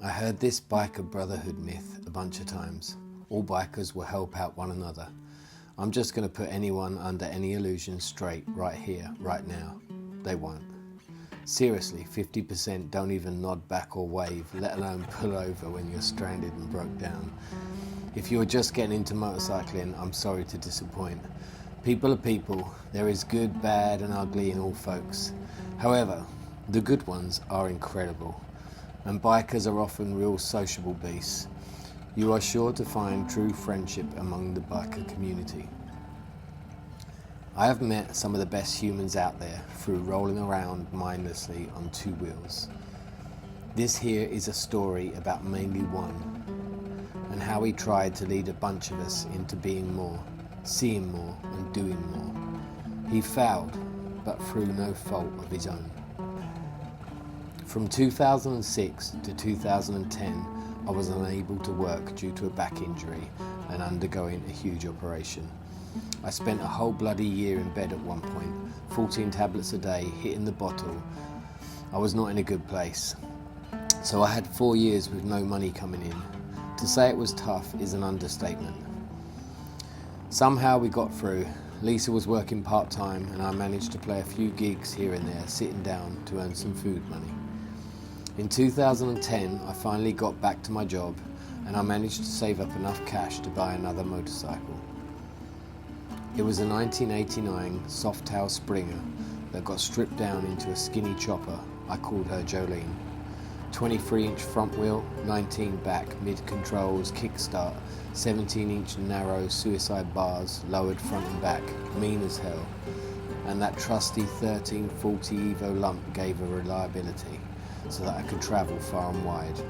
I heard this biker brotherhood myth a bunch of times. All bikers will help out one another. I'm just going to put anyone under any illusion straight right here, right now. They won't. Seriously, 50% don't even nod back or wave, let alone pull over when you're stranded and broke down. If you're just getting into motorcycling, I'm sorry to disappoint. People are people. There is good, bad and ugly in all folks. However, the good ones are incredible. And bikers are often real sociable beasts. You are sure to find true friendship among the biker community. I have met some of the best humans out there through rolling around mindlessly on two wheels. This here is a story about mainly one, and how he tried to lead a bunch of us into being more, seeing more and doing more. He failed, but through no fault of his own. From 2006 to 2010, I was unable to work due to a back injury and undergoing a huge operation. I spent a whole bloody year in bed at one point, 14 tablets a day, hitting the bottle. I was not in a good place. So I had 4 years with no money coming in. To say it was tough is an understatement. Somehow we got through. Lisa was working part-time and I managed to play a few gigs here and there, sitting down to earn some food money. In 2010, I finally got back to my job and I managed to save up enough cash to buy another motorcycle. It was a 1989 Softail Springer that got stripped down into a skinny chopper. I called her Jolene. 23-inch front wheel, 19 back, mid-controls, kickstart, 17-inch narrow suicide bars, lowered front and back, mean as hell. And that trusty 1340 Evo lump gave her reliability, so that I could travel far and wide.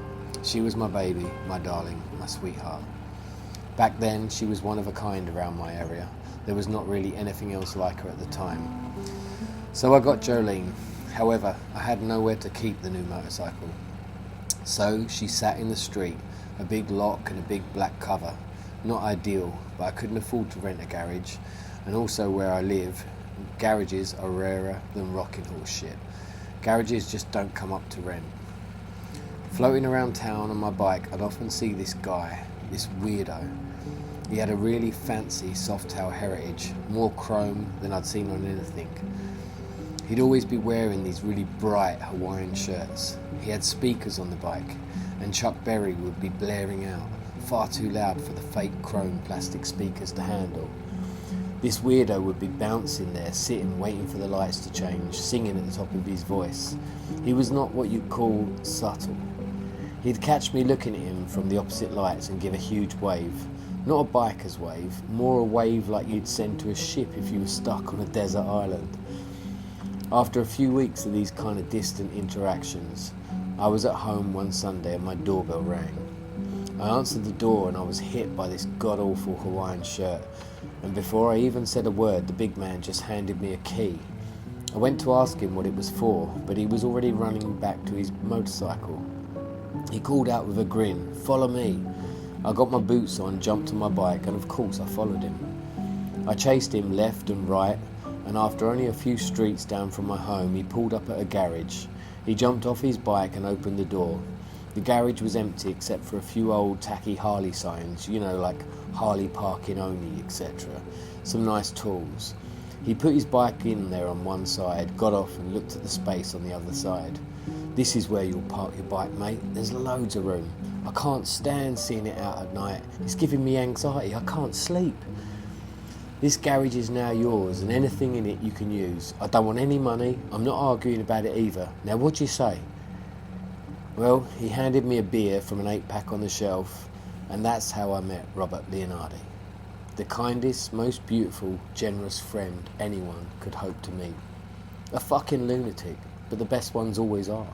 She was my baby, my darling, my sweetheart. Back then, she was one of a kind around my area. There was not really anything else like her at the time. So I got Jolene. However, I had nowhere to keep the new motorcycle. So she sat in the street, a big lock and a big black cover. Not ideal, but I couldn't afford to rent a garage. And also where I live, garages are rarer than rocking horse shit. Garages just don't come up to rent. Floating around town on my bike, I'd often see this guy, this weirdo. He had a really fancy Softail Heritage, more chrome than I'd seen on anything. He'd always be wearing these really bright Hawaiian shirts. He had speakers on the bike, and Chuck Berry would be blaring out, far too loud for the fake chrome plastic speakers to handle. This weirdo would be bouncing there, sitting, waiting for the lights to change, singing at the top of his voice. He was not what you'd call subtle. He'd catch me looking at him from the opposite lights and give a huge wave. Not a biker's wave, more a wave like you'd send to a ship if you were stuck on a desert island. After a few weeks of these kind of distant interactions, I was at home one Sunday and my doorbell rang. I answered the door and I was hit by this god-awful Hawaiian shirt, and before I even said a word, the big man just handed me a key. I went to ask him what it was for, but he was already running back to his motorcycle. He called out with a grin, "Follow me." I got my boots on, jumped on my bike, and of course I followed him. I chased him left and right, and after only a few streets down from my home, he pulled up at a garage. He jumped off his bike and opened the door. The garage was empty except for a few old tacky Harley signs, like Harley parking only, etc. Some nice tools. He put his bike in there on one side, got off and looked at the space on the other side. "This is where you'll park your bike, mate. There's loads of room. I can't stand seeing it out at night. It's giving me anxiety. I can't sleep. This garage is now yours and anything in it you can use. I don't want any money. I'm not arguing about it either. Now what do you say?" Well, he handed me a beer from an 8-pack on the shelf, and that's how I met Robert Leonardi. The kindest, most beautiful, generous friend anyone could hope to meet. A fucking lunatic, but the best ones always are.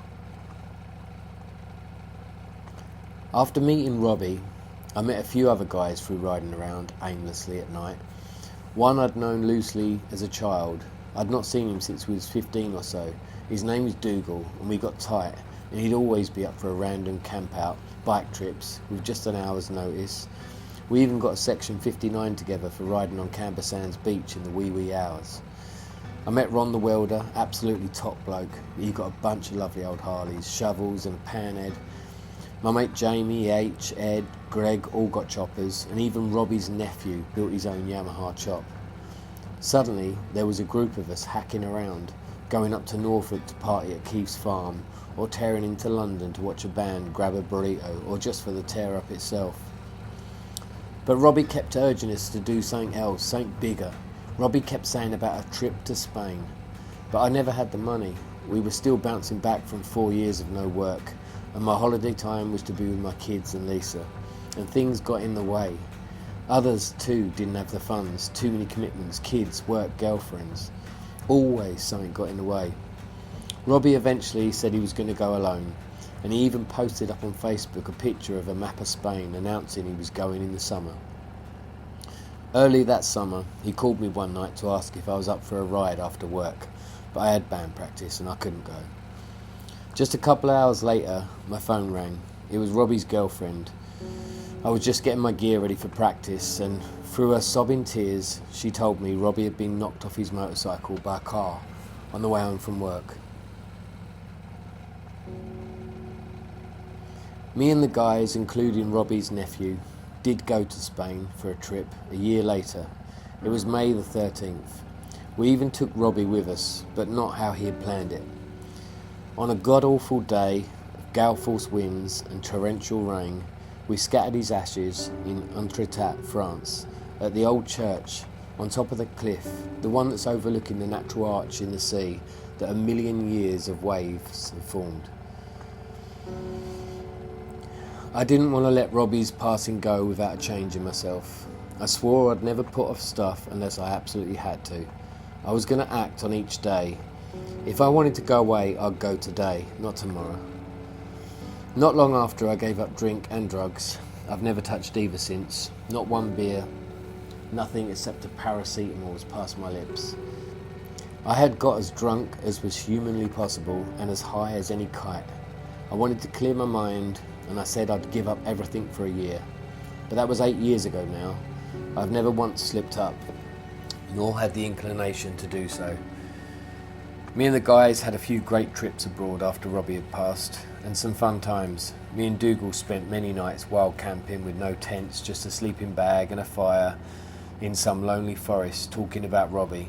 After meeting Robbie, I met a few other guys through riding around aimlessly at night. One I'd known loosely as a child. I'd not seen him since we was 15 or so. His name was Dougal, and we got tight, and he'd always be up for a random camp out, bike trips, with just an hour's notice. We even got a Section 59 together for riding on Camber Sands Beach in the wee hours. I met Ron the welder, absolutely top bloke. He got a bunch of lovely old Harleys, shovels and a panhead. My mate Jamie, H, Ed, Greg all got choppers, and even Robbie's nephew built his own Yamaha chop. Suddenly, there was a group of us hacking around, going up to Norfolk to party at Keith's farm, or tearing into London to watch a band, grab a burrito, or just for the tear up itself. But Robbie kept urging us to do something else, something bigger. Robbie kept saying about a trip to Spain, but I never had the money. We were still bouncing back from 4 years of no work, and my holiday time was to be with my kids and Lisa, and things got in the way. Others too didn't have the funds, too many commitments, kids, work, girlfriends. Always something got in the way. Robbie eventually said he was going to go alone, and he even posted up on Facebook a picture of a map of Spain announcing he was going in the summer. Early that summer, he called me one night to ask if I was up for a ride after work, but I had band practice and I couldn't go. Just a couple of hours later, my phone rang. It was Robbie's girlfriend. I was just getting my gear ready for practice, and through her sobbing tears, she told me Robbie had been knocked off his motorcycle by a car on the way home from work. Me and the guys, including Robbie's nephew, did go to Spain for a trip a year later. It was May the 13th. We even took Robbie with us, but not how he had planned it. On a god-awful day of gale-force winds and torrential rain, we scattered his ashes in Entretat, France, at the old church on top of the cliff, the one that's overlooking the natural arch in the sea that a million years of waves have formed. I didn't want to let Robbie's passing go without a change in myself. I swore I'd never put off stuff unless I absolutely had to. I was going to act on each day. If I wanted to go away, I'd go today, not tomorrow. Not long after I gave up drink and drugs. I've never touched either since. Not one beer. Nothing except a paracetamol was past my lips. I had got as drunk as was humanly possible and as high as any kite. I wanted to clear my mind, and I said I'd give up everything for a year. But that was 8 years ago now. I've never once slipped up, nor had the inclination to do so. Me and the guys had a few great trips abroad after Robbie had passed, and some fun times. Me and Dougal spent many nights wild camping with no tents, just a sleeping bag and a fire in some lonely forest, talking about Robbie.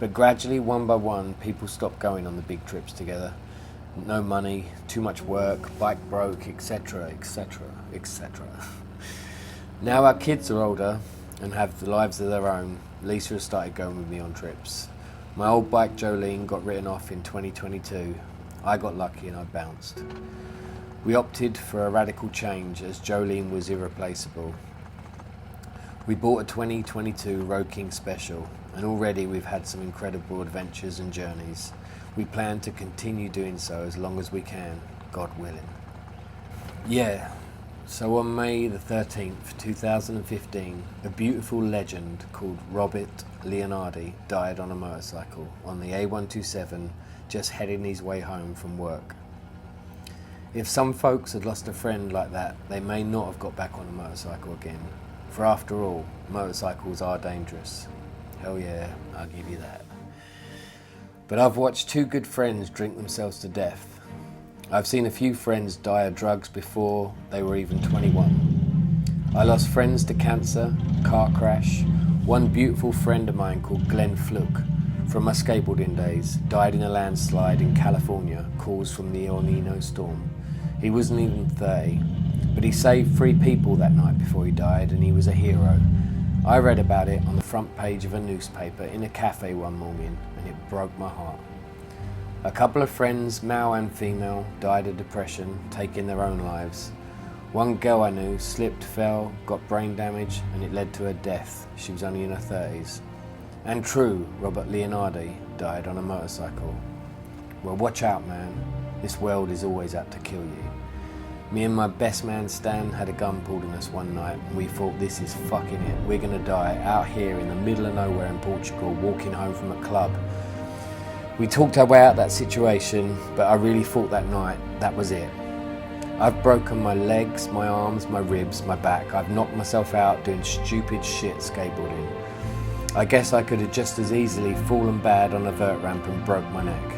But gradually, one by one, people stopped going on the big trips together. No money, too much work, bike broke, etc, etc, etc. Now our kids are older and have the lives of their own. Lisa has started going with me on trips. My old bike Jolene got written off in 2022. I got lucky and I bounced. We opted for a radical change as Jolene was irreplaceable. We bought a 2022 Road King Special, and already we've had some incredible adventures and journeys. We plan to continue doing so as long as we can, God willing. Yeah, so on May the 13th, 2015, a beautiful legend called Robert Leonardi died on a motorcycle on the A127, just heading his way home from work. If some folks had lost a friend like that, they may not have got back on a motorcycle again. For after all, motorcycles are dangerous. Hell yeah, I'll give you that. But I've watched two good friends drink themselves to death. I've seen a few friends die of drugs before they were even 21. I lost friends to cancer, car crash. One beautiful friend of mine called Glenn Fluke, from my skateboarding days, died in a landslide in California caused from the El Nino storm. He wasn't even 30, but he saved 3 people that night before he died, and he was a hero. I read about it on the front page of a newspaper in a cafe one morning, and it broke my heart. A couple of friends, male and female, died of depression, taking their own lives. One girl I knew slipped, fell, got brain damage, and it led to her death. She was only in her 30s. And true, Robert Leonardi died on a motorcycle. Well, watch out, man. This world is always out to kill you. Me and my best man Stan had a gun pulled on us one night, and we thought, this is fucking it. We're gonna die out here in the middle of nowhere in Portugal, walking home from a club. We talked our way out of that situation, but I really thought that night, that was it. I've broken my legs, my arms, my ribs, my back. I've knocked myself out doing stupid shit skateboarding. I guess I could have just as easily fallen bad on a vert ramp and broke my neck.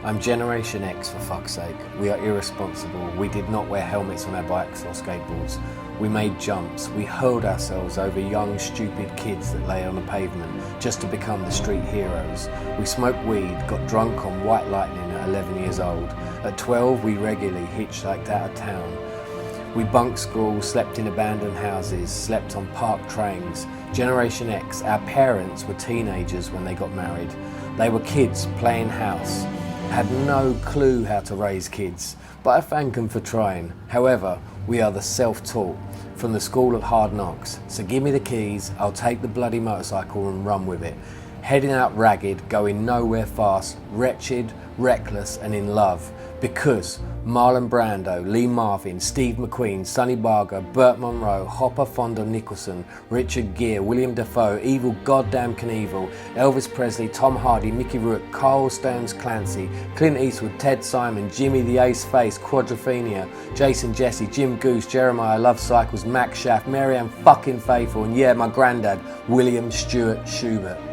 I'm Generation X, for fuck's sake. We are irresponsible. We did not wear helmets on our bikes or skateboards. We made jumps. We hurled ourselves over young, stupid kids that lay on the pavement just to become the street heroes. We smoked weed, got drunk on white lightning at 11 years old. At 12, we regularly hitchhiked out of town. We bunked school, slept in abandoned houses, slept on parked trains. Generation X, our parents were teenagers when they got married. They were kids playing house. Had no clue how to raise kids, but I thank them for trying. However, we are the self-taught from the school of hard knocks. So give me the keys, I'll take the bloody motorcycle and run with it. Heading out ragged, going nowhere fast, wretched, reckless and in love. Because Marlon Brando, Lee Marvin, Steve McQueen, Sonny Barger, Burt Monroe, Hopper Fonda Nicholson, Richard Gere, William Dafoe, Evil Goddamn Knievel, Elvis Presley, Tom Hardy, Mickey Rourke, Carl Stearns Clancy, Clint Eastwood, Ted Simon, Jimmy the Ace Face, Quadrophenia, Jason Jesse, Jim Goose, Jeremiah Love Cycles, Mac Schaff, Marianne fucking Faithful, and yeah, my granddad, William Stewart Schubert.